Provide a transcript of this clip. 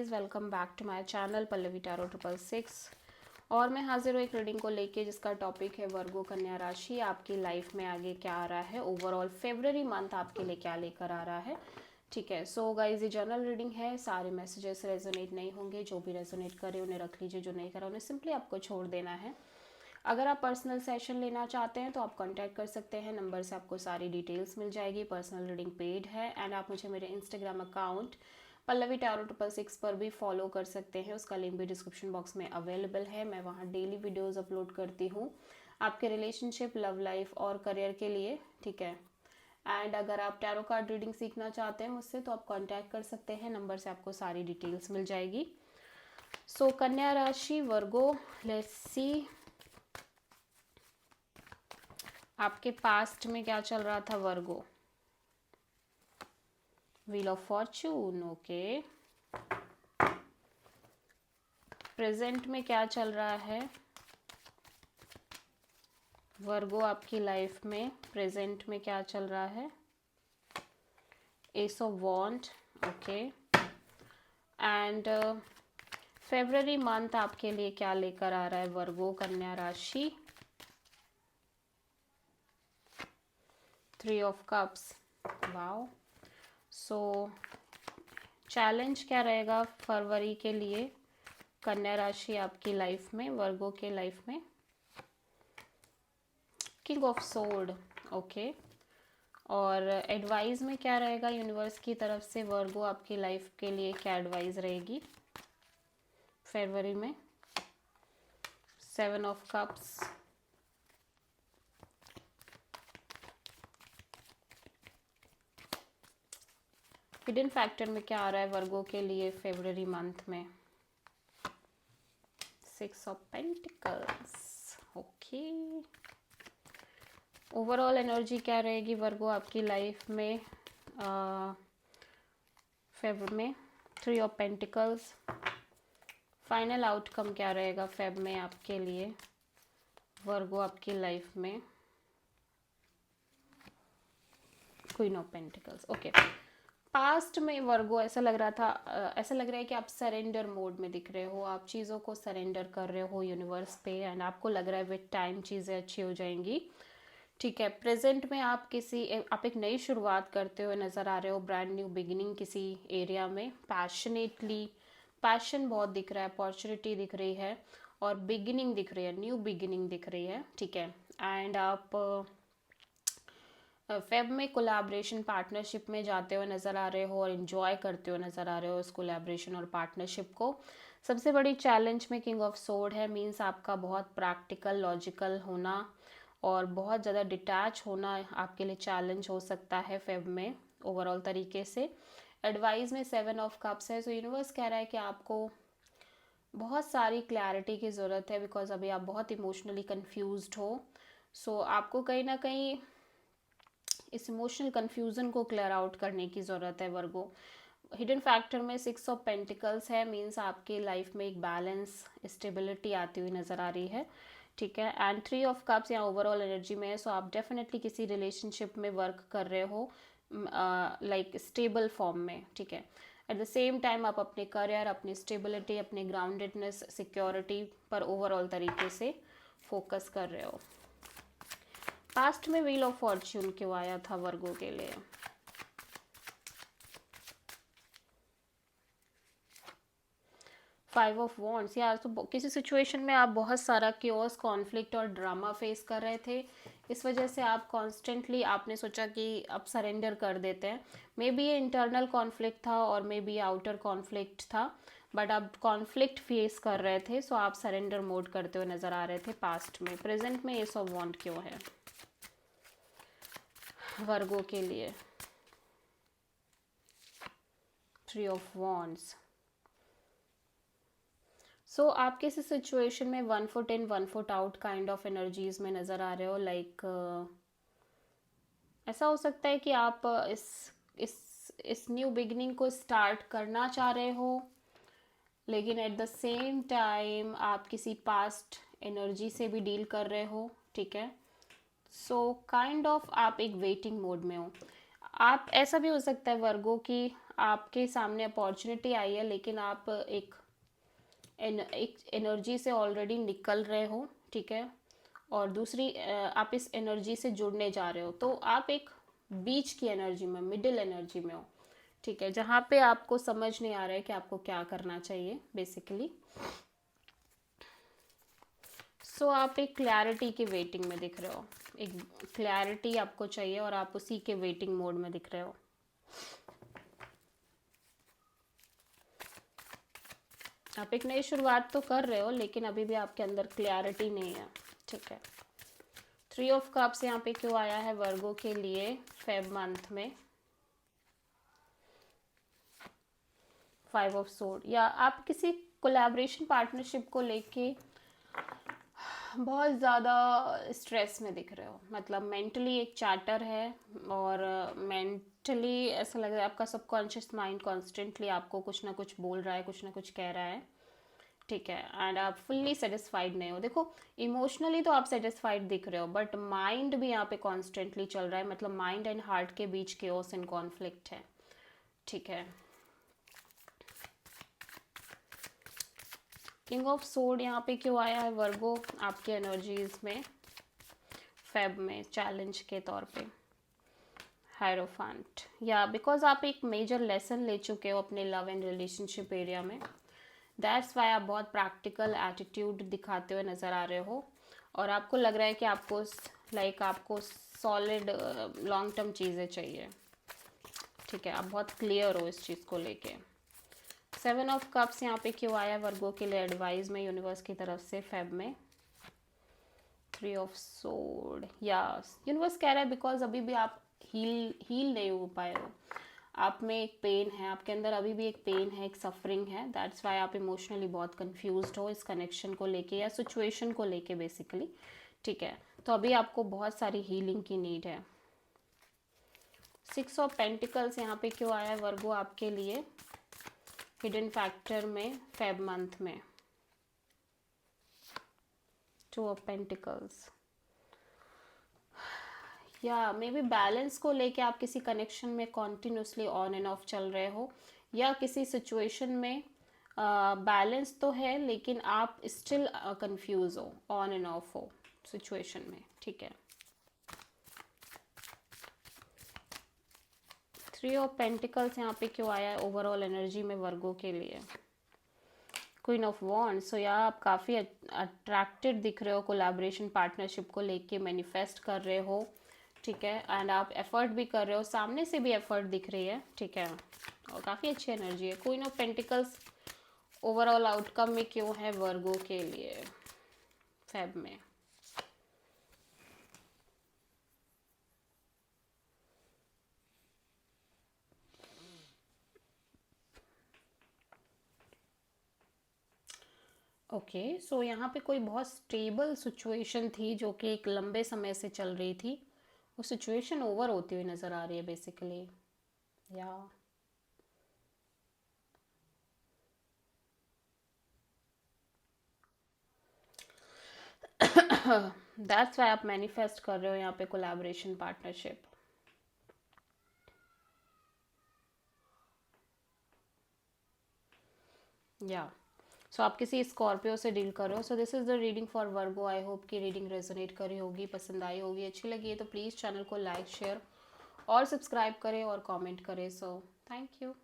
Welcome back to my channel Pallavi tarot 666 और मैं हाजिर हूँ एक रीडिंग को लेके जिसका टॉपिक है वर्गो कन्या राशि। आपकी लाइफ में आगे क्या आ रहा है, ओवरऑल फेब्रुअरी मंथ आपके लिए क्या लेकर आ रहा है। ठीक है, सो गाइज ये जनरल रीडिंग है, सारे मैसेजेस रेजोनेट नहीं होंगे। जो भी रेजोनेट करे उन्हें रख लीजिए, जो नहीं करा उन्हें सिंपली आपको छोड़ देना है। अगर आप पर्सनल सेशन लेना चाहते हैं तो आप कांटेक्ट कर सकते हैं, नंबर से आपको सारी डिटेल्स मिल जाएगी। पर्सनल रीडिंग पेड है एंड आप मुझे मेरे इंस्टाग्राम अकाउंट पल्लवी टैरो 666 पर भी फॉलो कर सकते हैं, उसका लिंक भी डिस्क्रिप्शन बॉक्स में अवेलेबल है। मैं वहाँ डेली वीडियोस अपलोड करती हूँ आपके रिलेशनशिप, लव लाइफ और करियर के लिए। ठीक है, एंड अगर आप टैरो कार्ड रीडिंग सीखना चाहते हैं मुझसे तो आप कांटेक्ट कर सकते हैं, नंबर से आपको सारी डिटेल्स मिल जाएगी। सो कन्या राशि वर्गो, लेट्स सी आपके पास्ट में क्या चल रहा था Virgo. Wheel of fortune, okay. Present में क्या चल रहा है वर्गो आपकी लाइफ में, प्रेजेंट में क्या चल रहा है। Ace of wand, okay. And February month आपके लिए क्या लेकर आ रहा है वर्गो कन्या राशि। 3 of cups, wow. So challenge क्या रहेगा फरवरी के लिए कन्या राशि आपकी लाइफ में, वर्गो के लाइफ में। King of sword, okay. और एडवाइस में क्या रहेगा यूनिवर्स की तरफ से वर्गो आपकी लाइफ के लिए, क्या एडवाइस रहेगी फरवरी में। 7 ऑफ कप्स, हिडन फैक्टर में क्या आ रहा है वर्गो के लिए फरवरी मंथ में। 6 of pentacles, okay. Overall energy क्या रहेगी वर्गो आपकी लाइफ में फेब में। 3 ऑफ पेंटिकल्स, फाइनल आउटकम क्या रहेगा फेब में आपके लिए वर्गो आपकी लाइफ में। Queen of pentacles, okay. Past में वर्गो ऐसा लग रहा था, ऐसा लग रहा है कि आप सरेंडर मोड में दिख रहे हो, आप चीज़ों को सरेंडर कर रहे हो यूनिवर्स पे एंड आपको लग रहा है विद टाइम चीज़ें अच्छी हो जाएंगी। ठीक है, प्रेजेंट में आप एक नई शुरुआत करते हुए नज़र आ रहे हो, ब्रांड न्यू बिगिनिंग किसी एरिया में। पैशनेटली, पैशन बहुत दिख रहा है, अपॉर्चुनिटी दिख रही है और बिगिनिंग दिख रही है, न्यू बिगिनिंग दिख रही है। ठीक है, एंड आप फेब में कोलैबोरेशन पार्टनरशिप में जाते हुए नज़र आ रहे हो और इन्जॉय करते हुए नज़र आ रहे हो इस कोलैबोरेशन और पार्टनरशिप को। सबसे बड़ी चैलेंज में किंग ऑफ सोर्ड है, मीन्स आपका बहुत प्रैक्टिकल लॉजिकल होना और बहुत ज़्यादा डिटैच होना आपके लिए चैलेंज हो सकता है फेब में ओवरऑल तरीके से। एडवाइस में 7 ऑफ कप्स है, सो यूनिवर्स कह रहा है कि आपको बहुत सारी क्लैरिटी की ज़रूरत है बिकॉज अभी आप बहुत इमोशनली कन्फ्यूज्ड हो। सो आपको कहीं ना कहीं इस इमोशनल कन्फ्यूज़न को क्लियर आउट करने की ज़रूरत है वर्गो। हिडन फैक्टर में 6 ऑफ पेंटिकल्स है, मीन्स आपके लाइफ में एक बैलेंस, स्टेबिलिटी आती हुई नज़र आ रही है। ठीक है, एंड 3 ऑफ कप्स यहाँ ओवरऑल एनर्जी में है, सो आप डेफिनेटली किसी रिलेशनशिप में वर्क कर रहे हो लाइक स्टेबल फॉर्म में। ठीक है, एट द सेम टाइम आप अपने करियर, अपनी स्टेबिलिटी, अपने ग्राउंडेडनेस, सिक्योरिटी पर ओवरऑल तरीके से फोकस कर रहे हो। पास्ट में व्हील ऑफ फॉर्च्यून क्यों आया था वर्गो के लिए। फाइव ऑफ वॉन्ड्स, यार तो किसी सिचुएशन में आप बहुत सारा क्योस, कॉन्फ्लिक्ट और ड्रामा फेस कर रहे थे, इस वजह से आप कॉन्स्टेंटली आपने सोचा कि अब सरेंडर कर देते हैं। मे बी ये इंटरनल कॉन्फ्लिक्ट था और मे बी आउटर कॉन्फ्लिक्ट था, बट आप कॉन्फ्लिक्ट फेस कर रहे थे, सो आप सरेंडर मोड करते हुए नज़र आ रहे थे पास्ट में। प्रेजेंट में एस ऑफ वॉन्ड क्यों है वर्गो के लिए। 3 ऑफ वॉन्ड्स, सो आप किसी सिचुएशन में 1 foot in 1 foot out kind of energies में नज़र आ रहे हो। लाइक ऐसा हो सकता है कि आप इस न्यू बिगनिंग को स्टार्ट करना चाह रहे हो, लेकिन एट द सेम टाइम आप किसी पास्ट एनर्जी से भी डील कर रहे हो। ठीक है, सो काइंड ऑफ आप एक वेटिंग मोड में हो। आप ऐसा भी हो सकता है वर्गो कि आपके सामने अपॉर्चुनिटी आई है लेकिन आप एक एनर्जी से ऑलरेडी निकल रहे हो, ठीक है, और दूसरी आप इस एनर्जी से जुड़ने जा रहे हो, तो आप एक बीच की एनर्जी में, मिडिल एनर्जी में हो, ठीक है, जहाँ पे आपको समझ नहीं आ रहा है कि आपको क्या करना चाहिए बेसिकली। सो आप एक क्लैरिटी की वेटिंग में दिख रहे हो, एक क्लैरिटी आपको चाहिए और आप उसी के वेटिंग मोड में दिख रहे हो। आप एक नई शुरुआत तो कर रहे हो लेकिन अभी भी आपके अंदर क्लैरिटी नहीं है, ठीक है। 3 ऑफ कप्स यहाँ पे क्यों आया है वर्गो के लिए फेब मंथ में? 5 ऑफ सोर्ड, या आप किसी कोलैबोरेशन पार्टनरशिप को लेके बहुत ज़्यादा स्ट्रेस में दिख रहे हो, मतलब मेंटली एक चैटर है और मेंटली ऐसा लग रहा है आपका सबकॉन्शियस माइंड कॉन्स्टेंटली आपको कुछ ना कुछ बोल रहा है, कुछ ना कुछ कह रहा है, ठीक है, एंड आप फुल्ली सेटिस्फाइड नहीं हो। देखो इमोशनली तो आप सेटिस्फाइड दिख रहे हो बट माइंड भी यहाँ पे कॉन्स्टेंटली चल रहा है, मतलब माइंड एंड हार्ट के बीच केओस एंड कॉन्फ्लिक्ट है, ठीक है। किंग ऑफ सोर्ड यहाँ पे क्यों आया है वर्गो आपके एनर्जीज में फेब में चैलेंज के तौर पे? हायरोफेंट, या बिकॉज आप एक मेजर लेसन ले चुके हो अपने लव एंड रिलेशनशिप एरिया में, दैट्स वाई आप बहुत प्रैक्टिकल एटीट्यूड दिखाते हुए नज़र आ रहे हो और आपको लग रहा है कि आपको आपको सॉलिड लॉन्ग टर्म चीज़ें चाहिए, ठीक है, आप बहुत क्लियर हो इस चीज़ को लेके। 7 ऑफ कप्स यहाँ पे क्यों आया वर्गो के लिए एडवाइस में यूनिवर्स की तरफ से फेब में? 3 ऑफ सोर्ड, या यूनिवर्स कह रहा है बिकॉज अभी भी आप हील नहीं हो पाए हो, आप में एक पेन है, आपके अंदर अभी भी एक पेन है, एक सफरिंग है, दैट्स वाई आप इमोशनली बहुत कंफ्यूज्ड हो इस कनेक्शन को लेके या सिचुएशन को लेके बेसिकली, ठीक है, तो अभी आपको बहुत सारी हीलिंग की नीड है। 6 ऑफ पेंटिकल्स यहाँ पे क्यों आया है वर्गो आपके लिए हिडन फैक्टर में फेब मंथ में? 2 ऑफ पेंटिकल्स, या मे बी बैलेंस को लेके आप किसी कनेक्शन में कॉन्टिन्यूसली ऑन एंड ऑफ चल रहे हो या किसी सिचुएशन में बैलेंस तो है लेकिन आप स्टिल कंफ्यूज हो, ऑन एंड ऑफ हो सिचुएशन में, ठीक है। 3 ऑफ पेंटिकल्स यहाँ पे क्यों आया है ओवरऑल एनर्जी में वर्गो के लिए? क्वीन ऑफ वॉन्ड्स, सो या आप काफ़ी अट्रैक्टेड दिख रहे हो कोलैबोरेशन पार्टनरशिप को लेके, मैनिफेस्ट कर रहे हो, ठीक है, एंड आप एफर्ट भी कर रहे हो, सामने से भी एफर्ट दिख रही है, ठीक है, और काफ़ी अच्छी एनर्जी है। Queen of pentacles overall outcome में क्यों है वर्गो के लिए फेब में? ओके, सो यहाँ पे कोई बहुत स्टेबल सिचुएशन थी जो कि एक लंबे समय से चल रही थी, वो सिचुएशन ओवर होती हुई नज़र आ रही है बेसिकली, या दैट्स वाई आप मैनिफेस्ट कर रहे हो यहाँ पे कोलैबोरेशन पार्टनरशिप, या सो आप किसी स्कॉर्पियो से डील कर रहे हो। So this is the reading for Virgo. I hope कि रीडिंग रेजोनेट करी होगी, पसंद आई होगी, अच्छी लगी है तो प्लीज़ चैनल को लाइक शेयर और सब्सक्राइब करें और कमेंट करें। So thank you.